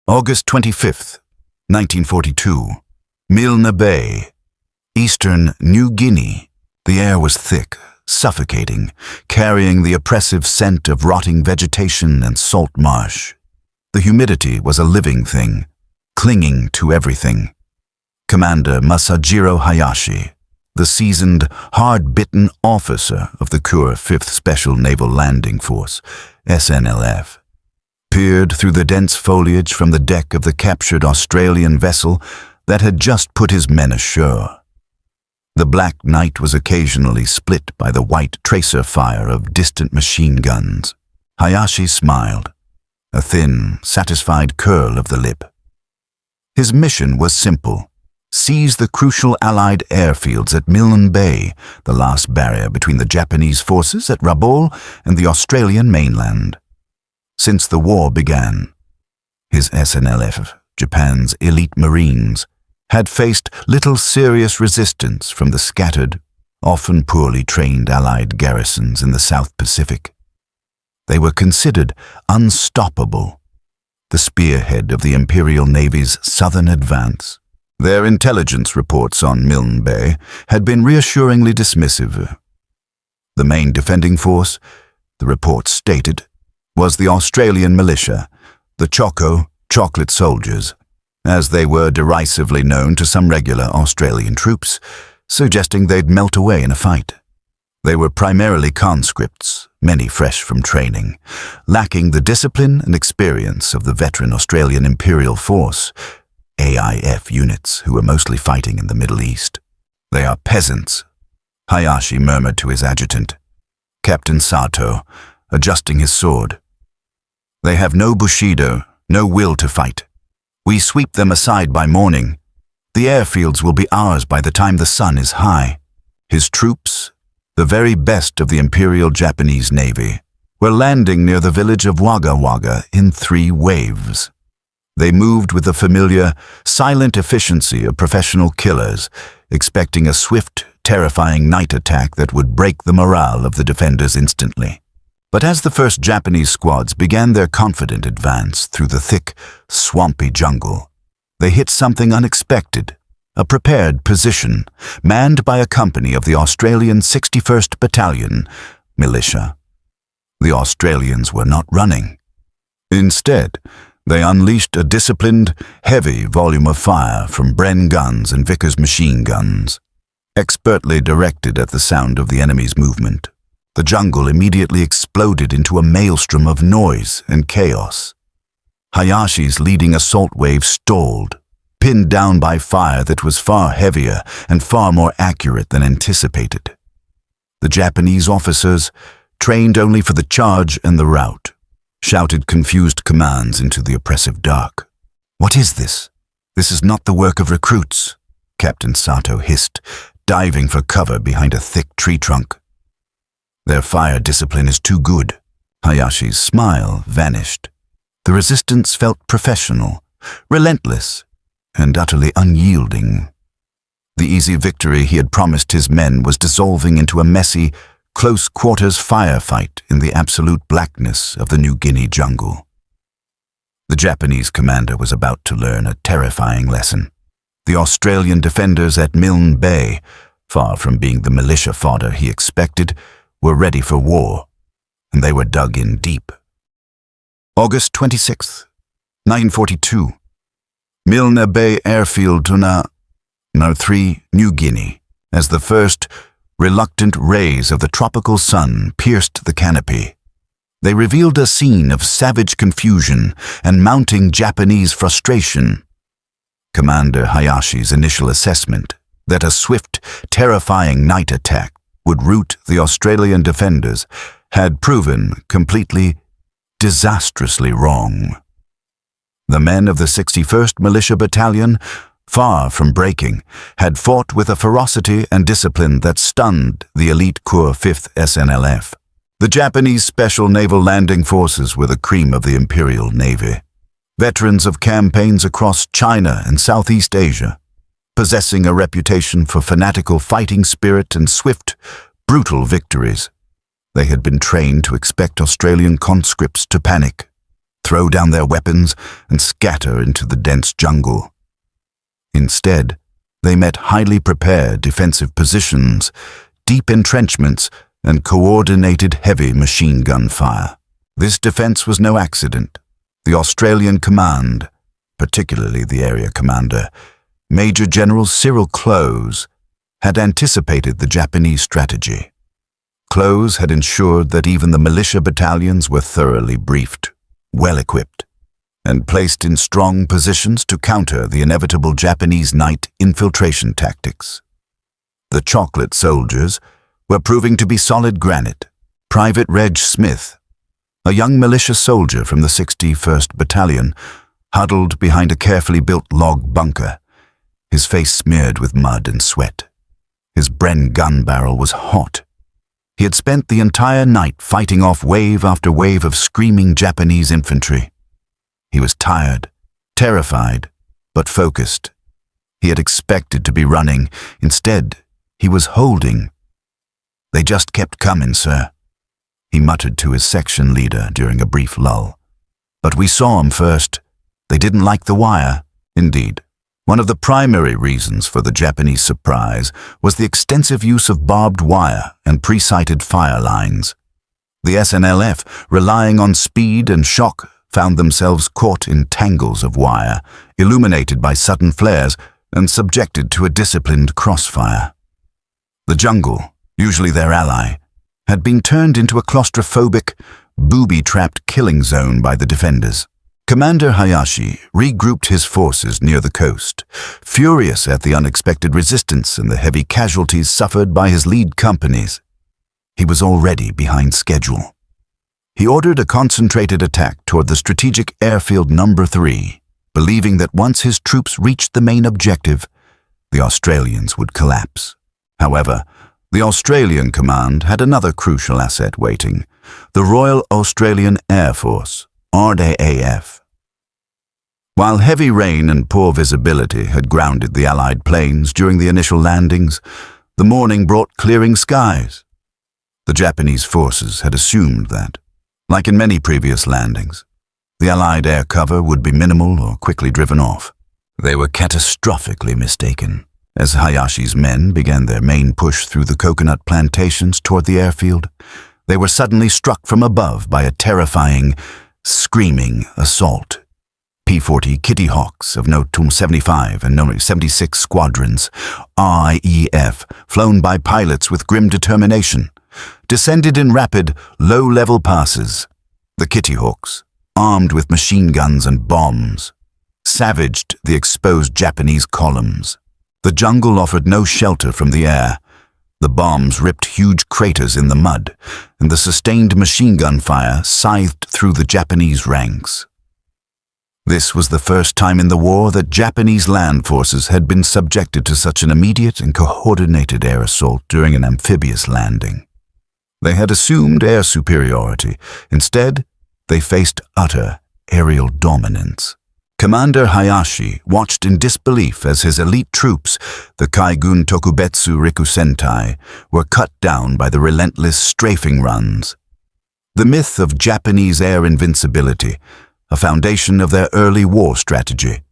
August 25th, 1942. Milne Bay, eastern New Guinea. The air was thick, suffocating, carrying the oppressive scent of rotting vegetation and salt marsh. The humidity was a living thing, clinging to everything. Commander Masajiro Hayashi, the seasoned, hard-bitten officer of the Corps 5th Special Naval Landing Force, SNLF, peered through the dense foliage from the deck of the captured Australian vessel that had just put his men ashore. The black night was occasionally split by the white tracer fire of distant machine guns. Hayashi smiled, a thin, satisfied curl of the lip. His mission was simple: seize the crucial Allied airfields at Milne Bay, the last barrier between the Japanese forces at Rabaul and the Australian mainland. Since the war began, his SNLF, Japan's elite Marines, had faced little serious resistance from the scattered, often poorly trained Allied garrisons in the South Pacific. They were considered unstoppable, the spearhead of the Imperial Navy's southern advance. Their intelligence reports on Milne Bay had been reassuringly dismissive. The main defending force, the reports stated, was the Australian Militia, the Chocolate Soldiers, as they were derisively known to some regular Australian troops, suggesting they'd melt away in a fight. They were primarily conscripts, many fresh from training, lacking the discipline and experience of the veteran Australian Imperial Force, AIF units who were mostly fighting in the Middle East. "They are peasants," Hayashi murmured to his adjutant, Captain Sato, adjusting his sword. "They have no bushido, no will to fight. We sweep them aside by morning. The airfields will be ours by the time the sun is high." His troops, the very best of the Imperial Japanese Navy, were landing near the village of Wagga Wagga in 3 waves. They moved with the familiar, silent efficiency of professional killers, expecting a swift, terrifying night attack that would break the morale of the defenders instantly. But as the first Japanese squads began their confident advance through the thick, swampy jungle, they hit something unexpected: a prepared position, manned by a company of the Australian 61st Battalion, Militia. The Australians were not running. Instead, they unleashed a disciplined, heavy volume of fire from Bren guns and Vickers machine guns. Expertly directed at the sound of the enemy's movement, the jungle immediately exploded into a maelstrom of noise and chaos. Hayashi's leading assault wave stalled, pinned down by fire that was far heavier and far more accurate than anticipated. The Japanese officers, trained only for the charge and the rout, shouted confused commands into the oppressive dark. "What is this? This is not the work of recruits," Captain Sato hissed, diving for cover behind a thick tree trunk. "Their fire discipline is too good." Hayashi's smile vanished. The resistance felt professional, relentless, and utterly unyielding. The easy victory he had promised his men was dissolving into a messy, close-quarters firefight in the absolute blackness of the New Guinea jungle. The Japanese commander was about to learn a terrifying lesson. The Australian defenders at Milne Bay, far from being the militia fodder he expected, were ready for war, and they were dug in deep. August 26th, 1942. Milne Bay airfield to No. 3, New Guinea, as the first reluctant rays of the tropical sun pierced the canopy. They revealed a scene of savage confusion and mounting Japanese frustration. Commander Hayashi's initial assessment that a swift, terrifying night attack would rout the Australian defenders had proven completely, disastrously wrong. The men of the 61st Militia Battalion, far from breaking, had fought with a ferocity and discipline that stunned the elite Corps 5th SNLF. The Japanese Special Naval Landing Forces were the cream of the Imperial Navy, veterans of campaigns across China and Southeast Asia, possessing a reputation for fanatical fighting spirit and swift, brutal victories. They had been trained to expect Australian conscripts to panic, throw down their weapons, and scatter into the dense jungle. Instead, they met highly prepared defensive positions, deep entrenchments, and coordinated heavy machine gun fire. This defense was no accident. The Australian command, particularly the area commander, Major General Cyril Clowes, had anticipated the Japanese strategy. Clowes had ensured that even the militia battalions were thoroughly briefed, well-equipped, and placed in strong positions to counter the inevitable Japanese night infiltration tactics. The chocolate soldiers were proving to be solid granite. Private Reg Smith, a young militia soldier from the 61st Battalion, huddled behind a carefully built log bunker, his face smeared with mud and sweat. His Bren gun barrel was hot. He had spent the entire night fighting off wave after wave of screaming Japanese infantry. He was tired, terrified, but focused. He had expected to be running. Instead, he was holding. "They just kept coming, sir," he muttered to his section leader during a brief lull. "But we saw 'em first. They didn't like the wire." Indeed, one of the primary reasons for the Japanese surprise was the extensive use of barbed wire and pre-sighted fire lines. The SNLF, relying on speed and shock, found themselves caught in tangles of wire, illuminated by sudden flares, and subjected to a disciplined crossfire. The jungle, usually their ally, had been turned into a claustrophobic, booby-trapped killing zone by the defenders. Commander Hayashi regrouped his forces near the coast, furious at the unexpected resistance and the heavy casualties suffered by his lead companies. He was already behind schedule. He ordered a concentrated attack toward the strategic airfield number 3, believing that once his troops reached the main objective, the Australians would collapse. However, the Australian command had another crucial asset waiting: the Royal Australian Air Force, RAAF. While heavy rain and poor visibility had grounded the Allied planes during the initial landings, the morning brought clearing skies. The Japanese forces had assumed that, like in many previous landings, the Allied air cover would be minimal or quickly driven off. They were catastrophically mistaken. As Hayashi's men began their main push through the coconut plantations toward the airfield, they were suddenly struck from above by a terrifying, screaming assault. P-40 Kittyhawks of No. 75 and No. 76 squadrons, RAAF, flown by pilots with grim determination, descended in rapid, low-level passes. The Kittyhawks, armed with machine guns and bombs, savaged the exposed Japanese columns. The jungle offered no shelter from the air. The bombs ripped huge craters in the mud, and the sustained machine gun fire scythed through the Japanese ranks. This was the first time in the war that Japanese land forces had been subjected to such an immediate and coordinated air assault during an amphibious landing. They had assumed air superiority. Instead, they faced utter aerial dominance. Commander Hayashi watched in disbelief as his elite troops, the Kaigun Tokubetsu Rikusentai, were cut down by the relentless strafing runs. The myth of Japanese air invincibility, a foundation of their early war strategy,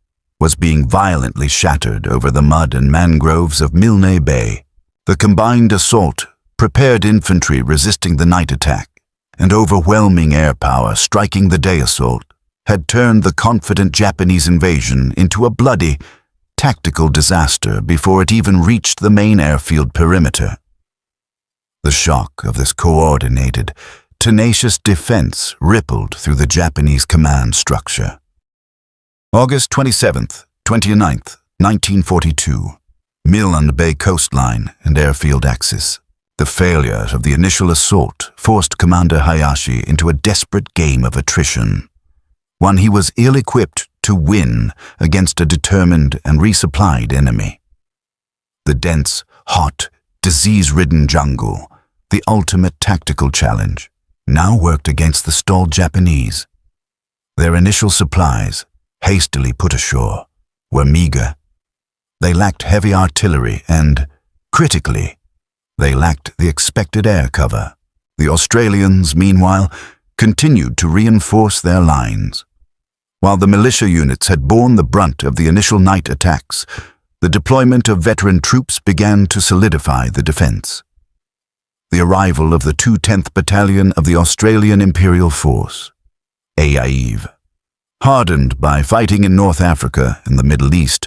was being violently shattered over the mud and mangroves of Milne Bay. The combined assault, prepared infantry resisting the night attack, and overwhelming air power striking the day assault, had turned the confident Japanese invasion into a bloody, tactical disaster before it even reached the main airfield perimeter. The shock of this coordinated, tenacious defense rippled through the Japanese command structure. August 27th, 29th, 1942, Milne Bay coastline and airfield axis. The failure of the initial assault forced Commander Hayashi into a desperate game of attrition, one he was ill-equipped to win against a determined and resupplied enemy. The dense, hot, disease-ridden jungle, the ultimate tactical challenge, now worked against the stalled Japanese. Their initial supplies, hastily put ashore, were meager. They lacked heavy artillery and, critically, they lacked the expected air cover. The Australians, meanwhile, continued to reinforce their lines. While the militia units had borne the brunt of the initial night attacks, the deployment of veteran troops began to solidify the defense. The arrival of the 210th Battalion of the Australian Imperial Force, RAAF, hardened by fighting in North Africa and the Middle East,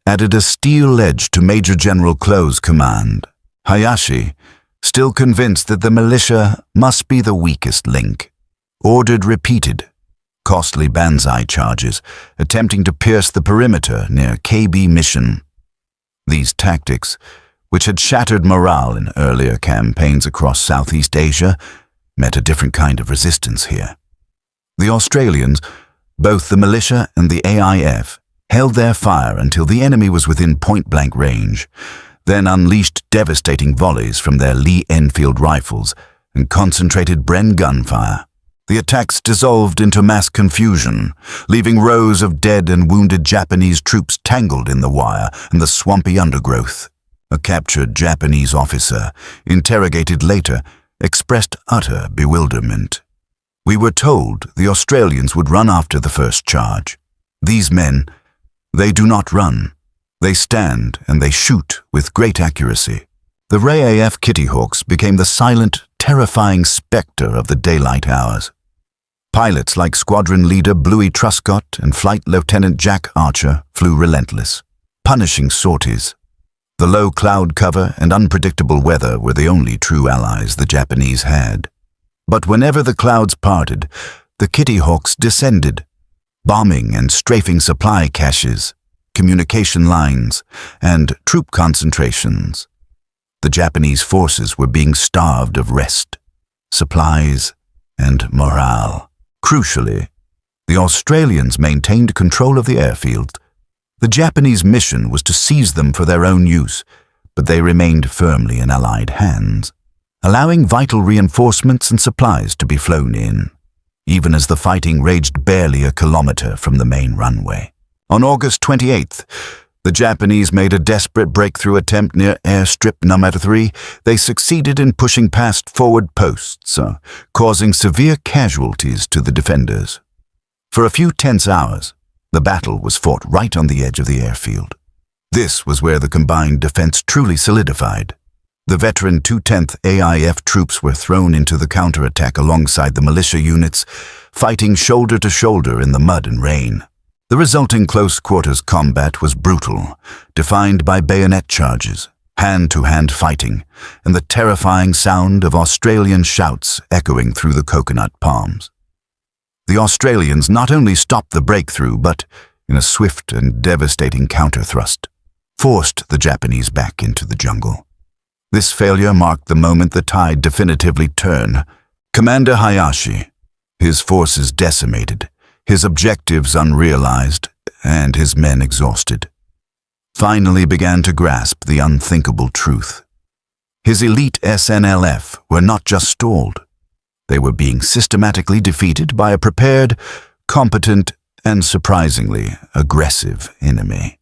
added a steel edge to Major General Clowes' command. Hayashi, still convinced that the militia must be the weakest link, ordered repeated, costly banzai charges, attempting to pierce the perimeter near KB Mission. These tactics, which had shattered morale in earlier campaigns across Southeast Asia, met a different kind of resistance here. The Australians, both the militia and the AIF, held their fire until the enemy was within point-blank range, then unleashed devastating volleys from their Lee-Enfield rifles and concentrated Bren gunfire. The attacks dissolved into mass confusion, leaving rows of dead and wounded Japanese troops tangled in the wire and the swampy undergrowth. A captured Japanese officer, interrogated later, expressed utter bewilderment. "We were told the Australians would run after the first charge. These men, they do not run. They stand and they shoot with great accuracy." The RAAF Kittyhawks became the silent, terrifying specter of the daylight hours. Pilots like Squadron Leader Bluey Truscott and Flight Lieutenant Jack Archer flew relentless, punishing sorties. The low cloud cover and unpredictable weather were the only true allies the Japanese had. But whenever the clouds parted, the Kittyhawks descended, bombing and strafing supply caches, communication lines, and troop concentrations. The Japanese forces were being starved of rest, supplies, and morale. Crucially, the Australians maintained control of the airfields. The Japanese mission was to seize them for their own use, but they remained firmly in Allied hands, allowing vital reinforcements and supplies to be flown in, even as the fighting raged barely a kilometer from the main runway. On August 28th, the Japanese made a desperate breakthrough attempt near airstrip number 3. They succeeded in pushing past forward posts, causing severe casualties to the defenders. For a few tense hours, the battle was fought right on the edge of the airfield. This was where the combined defense truly solidified. The veteran 210th AIF troops were thrown into the counterattack alongside the militia units, fighting shoulder to shoulder in the mud and rain. The resulting close-quarters combat was brutal, defined by bayonet charges, hand-to-hand fighting, and the terrifying sound of Australian shouts echoing through the coconut palms. The Australians not only stopped the breakthrough, but, in a swift and devastating counter-thrust, forced the Japanese back into the jungle. This failure marked the moment the tide definitively turned. Commander Hayashi, his forces decimated, his objectives unrealized, and his men exhausted, finally began to grasp the unthinkable truth. His elite SNLF were not just stalled. They were being systematically defeated by a prepared, competent, and surprisingly aggressive enemy.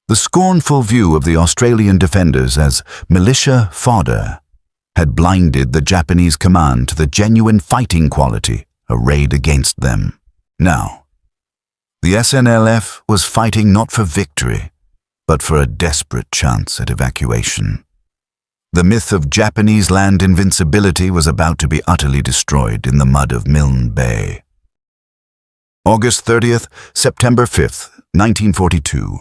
The scornful view of the Australian defenders as militia fodder had blinded the Japanese command to the genuine fighting quality arrayed against them. Now, the SNLF was fighting not for victory, but for a desperate chance at evacuation. The myth of Japanese land invincibility was about to be utterly destroyed in the mud of Milne Bay. August 30th, September 5th, 1942.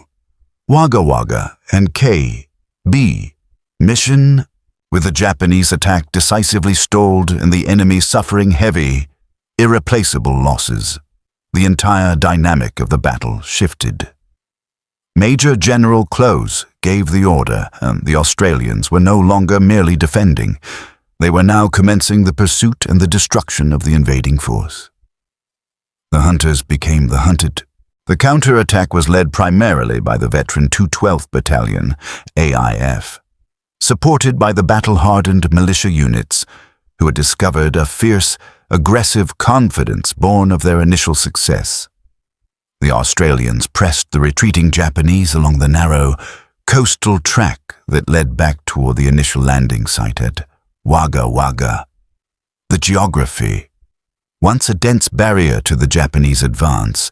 Wagga Wagga and KB Mission, with the Japanese attack decisively stalled and the enemy suffering heavy, irreplaceable losses. The entire dynamic of the battle shifted. Major General Clowes gave the order, and the Australians were no longer merely defending. They were now commencing the pursuit and the destruction of the invading force. The hunters became the hunted. The counterattack was led primarily by the veteran 212th Battalion, AIF, supported by the battle-hardened militia units, who had discovered a fierce, aggressive confidence born of their initial success. The Australians pressed the retreating Japanese along the narrow, coastal track that led back toward the initial landing site at Wagga Wagga. The geography, once a dense barrier to the Japanese advance,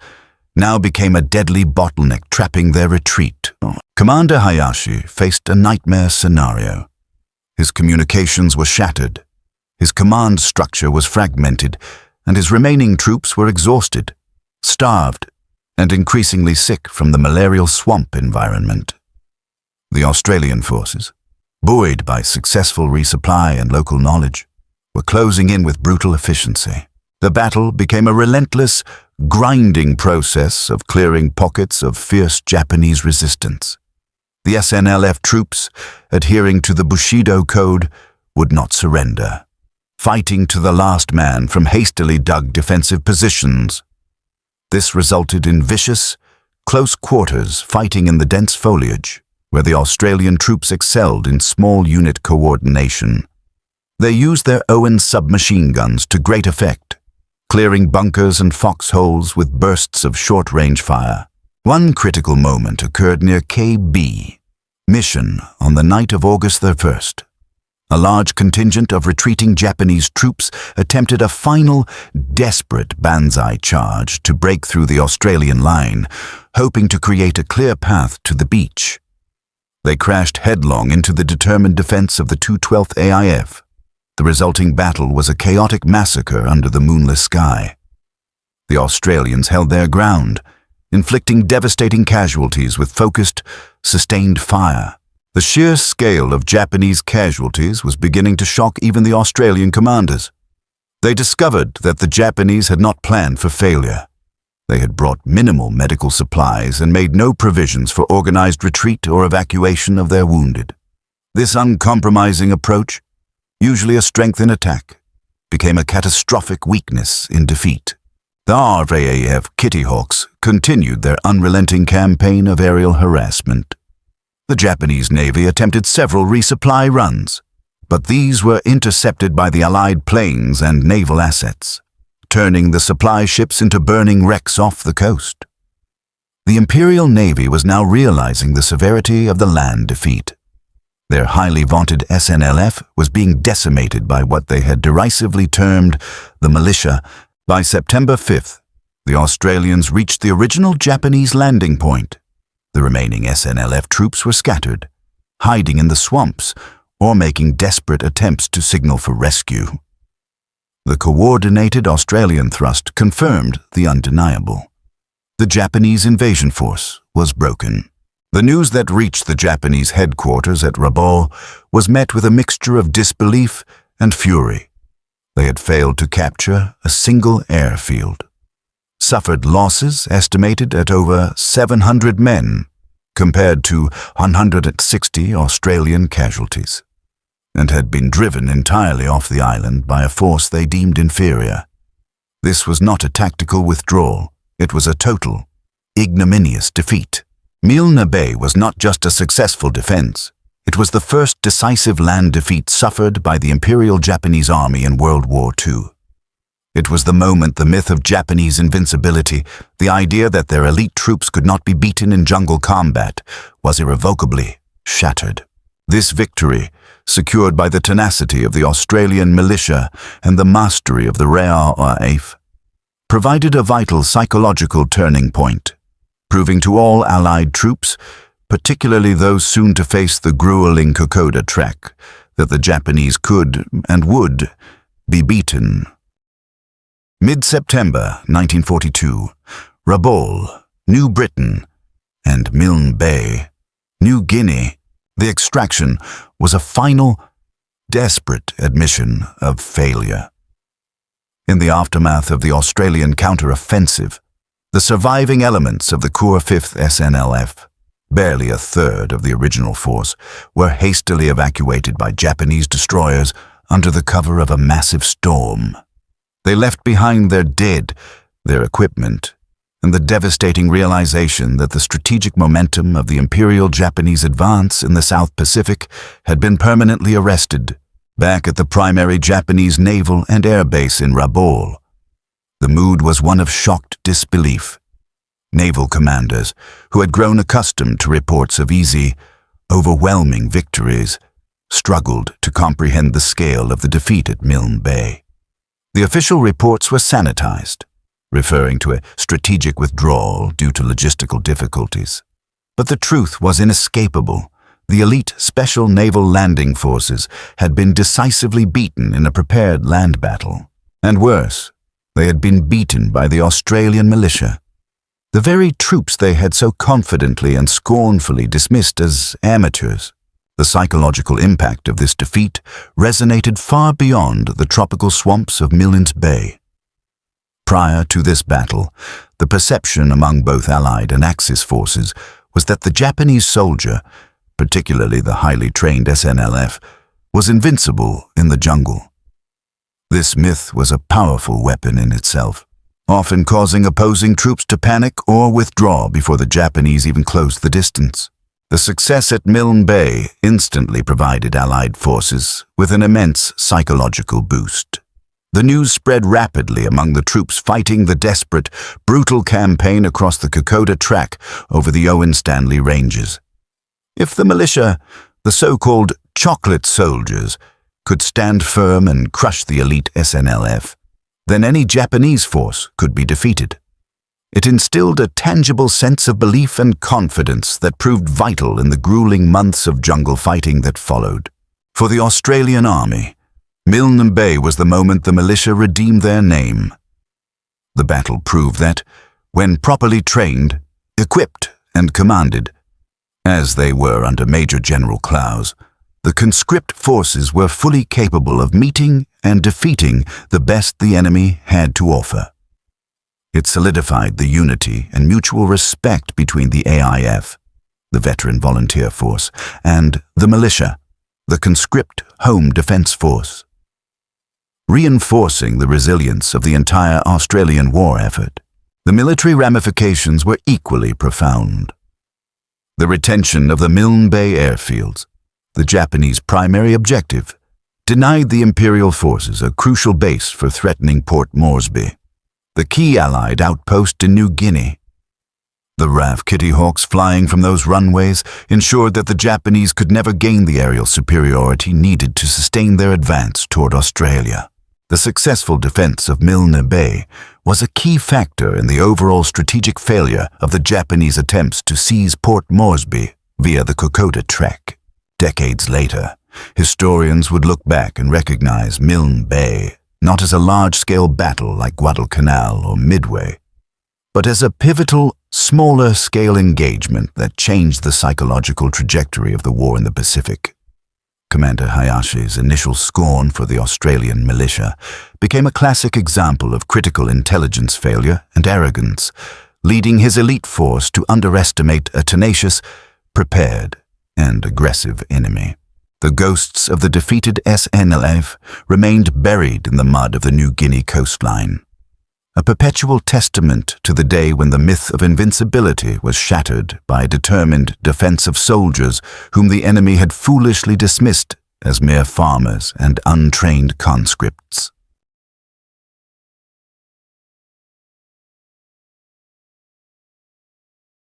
now became a deadly bottleneck trapping their retreat. Commander Hayashi faced a nightmare scenario. His communications were shattered, his command structure was fragmented, and his remaining troops were exhausted, starved, and increasingly sick from the malarial swamp environment. The Australian forces, buoyed by successful resupply and local knowledge, were closing in with brutal efficiency. The battle became a relentless, grinding process of clearing pockets of fierce Japanese resistance. The SNLF troops, adhering to the Bushido Code, would not surrender, fighting to the last man from hastily dug defensive positions. This resulted in vicious, close quarters fighting in the dense foliage, where the Australian troops excelled in small unit coordination. They used their Owen submachine guns to great effect, clearing bunkers and foxholes with bursts of short-range fire. One critical moment occurred near KB Mission on the night of August 1st. A large contingent of retreating Japanese troops attempted a final, desperate banzai charge to break through the Australian line, hoping to create a clear path to the beach. They crashed headlong into the determined defense of the 212th AIF. The resulting battle was a chaotic massacre under the moonless sky. The Australians held their ground, inflicting devastating casualties with focused, sustained fire. The sheer scale of Japanese casualties was beginning to shock even the Australian commanders. They discovered that the Japanese had not planned for failure. They had brought minimal medical supplies and made no provisions for organized retreat or evacuation of their wounded. This uncompromising approach, usually a strength in attack, became a catastrophic weakness in defeat. The RAAF Kittyhawks continued their unrelenting campaign of aerial harassment. The Japanese Navy attempted several resupply runs, but these were intercepted by the Allied planes and naval assets, turning the supply ships into burning wrecks off the coast. The Imperial Navy was now realizing the severity of the land defeat. Their highly vaunted SNLF was being decimated by what they had derisively termed the militia. By September 5th, the Australians reached the original Japanese landing point. The remaining SNLF troops were scattered, hiding in the swamps or making desperate attempts to signal for rescue. The coordinated Australian thrust confirmed the undeniable. The Japanese invasion force was broken. The news that reached the Japanese headquarters at Rabaul was met with a mixture of disbelief and fury. They had failed to capture a single airfield, suffered losses estimated at over 700 men, compared to 160 Australian casualties, and had been driven entirely off the island by a force they deemed inferior. This was not a tactical withdrawal, it was a total, ignominious defeat. Milne Bay was not just a successful defense, it was the first decisive land defeat suffered by the Imperial Japanese Army in World War II. It was the moment the myth of Japanese invincibility, the idea that their elite troops could not be beaten in jungle combat, was irrevocably shattered. This victory, secured by the tenacity of the Australian militia and the mastery of the RAAF, provided a vital psychological turning point, proving to all Allied troops, particularly those soon to face the grueling Kokoda trek, that the Japanese could and would be beaten. Mid-September 1942, Rabaul, New Britain, and Milne Bay, New Guinea, the extraction was a final, desperate admission of failure. In the aftermath of the Australian counter-offensive, the surviving elements of the Corps 5th SNLF, barely a third of the original force, were hastily evacuated by Japanese destroyers under the cover of a massive storm. They left behind their dead, their equipment, and the devastating realization that the strategic momentum of the Imperial Japanese advance in the South Pacific had been permanently arrested. Back at the primary Japanese naval and air base in Rabaul, the mood was one of shocked disbelief. Naval commanders, who had grown accustomed to reports of easy, overwhelming victories, struggled to comprehend the scale of the defeat at Milne Bay. The official reports were sanitized, referring to a strategic withdrawal due to logistical difficulties. But the truth was inescapable. The elite Special Naval Landing Forces had been decisively beaten in a prepared land battle. And worse, they had been beaten by the Australian Militia. The very troops they had so confidently and scornfully dismissed as amateurs. The psychological impact of this defeat resonated far beyond the tropical swamps of Milne Bay. Prior to this battle, the perception among both Allied and Axis forces was that the Japanese soldier, particularly the highly trained SNLF, was invincible in the jungle. This myth was a powerful weapon in itself, often causing opposing troops to panic or withdraw before the Japanese even closed the distance. The success at Milne Bay instantly provided Allied forces with an immense psychological boost. The news spread rapidly among the troops fighting the desperate, brutal campaign across the Kokoda Track over the Owen Stanley Ranges. If the militia, the so-called chocolate soldiers, could stand firm and crush the elite SNLF, then any Japanese force could be defeated. It instilled a tangible sense of belief and confidence that proved vital in the grueling months of jungle fighting that followed. For the Australian Army, Milne Bay was the moment the militia redeemed their name. The battle proved that, when properly trained, equipped, and commanded, as they were under Major General Clowes, the conscript forces were fully capable of meeting and defeating the best the enemy had to offer. It solidified the unity and mutual respect between the AIF, the Veteran Volunteer Force, and the militia, the conscript Home Defence Force, reinforcing the resilience of the entire Australian war effort. The military ramifications were equally profound. The retention of the Milne Bay airfields, the Japanese primary objective, denied the Imperial forces a crucial base for threatening Port Moresby, the key Allied outpost in New Guinea. The RAAF Kittyhawks flying from those runways ensured that the Japanese could never gain the aerial superiority needed to sustain their advance toward Australia. The successful defense of Milne Bay was a key factor in the overall strategic failure of the Japanese attempts to seize Port Moresby via the Kokoda Trek. Decades later, historians would look back and recognize Milne Bay not as a large-scale battle like Guadalcanal or Midway, but as a pivotal, smaller-scale engagement that changed the psychological trajectory of the war in the Pacific. Commander Hayashi's initial scorn for the Australian militia became a classic example of critical intelligence failure and arrogance, leading his elite force to underestimate a tenacious, prepared, and aggressive enemy. The ghosts of the defeated SNLF remained buried in the mud of the New Guinea coastline, a perpetual testament to the day when the myth of invincibility was shattered by determined defensive soldiers whom the enemy had foolishly dismissed as mere farmers and untrained conscripts.